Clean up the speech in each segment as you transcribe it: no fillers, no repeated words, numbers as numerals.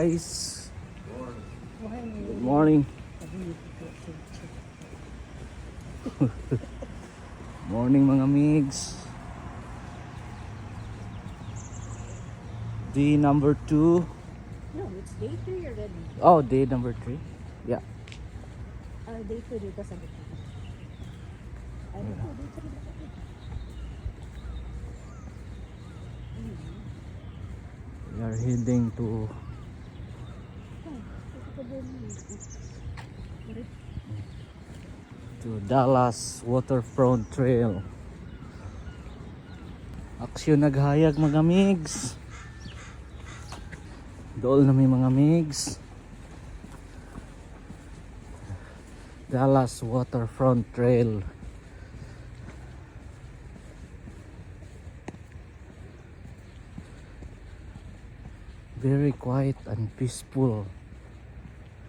guys. Good morning. Morning mga migs. Day number 2. No, it's day 3 already. Oh, day number 3. Yeah. Day 2 dito sa gitna. Day 2, day 3. We are heading to Dallas Waterfront Trail. Aksyon naghayag mga migs. Dool na may mga migs. Dallas Waterfront Trail. Very quiet and peaceful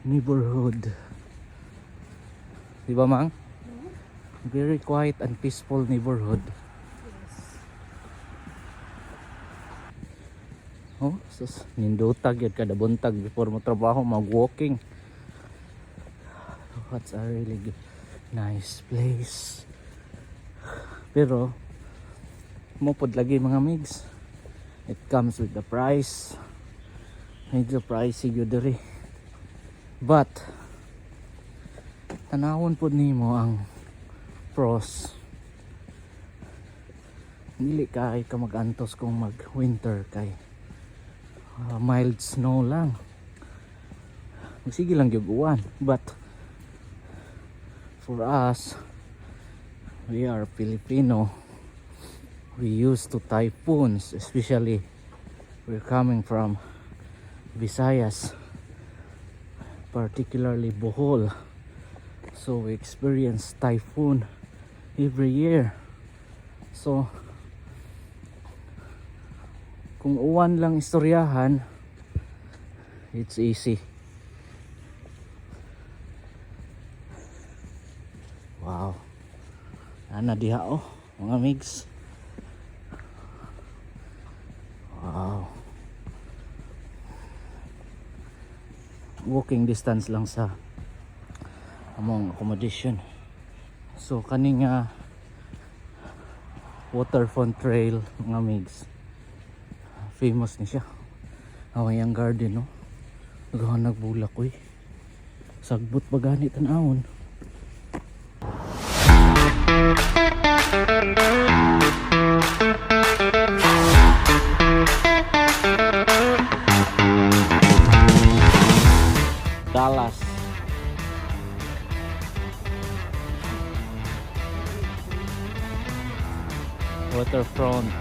neighborhood. Di ba, Mang? Very quiet and peaceful neighborhood. Oh, sus, nindutag yun kada buntag before mo trabaho, mag-walking. What's a really good, nice place. Pero, mupod lagi mga migs. It comes with the price. Medyo pricey yun diri. But, tanawon po nimo ang pros. Dili kay ka mag-antos kung mag-winter kay mild snow lang. Sige lang yung uwan. But, for us, we are Filipino. We used to typhoons, especially we're coming from Visayas, particularly Bohol. So we experience typhoon every year. So kung uwan lang istoryahan, it's easy. Wow, ana diha oh mga migs. Wow, walking distance lang sa among accommodation. So kaning Waterfront Trail mga migs, famous ni siya. Hawaiian Garden, no? Nagahan nagbulak oy. Sagbot ba gani tan-awon? Dallas Waterfront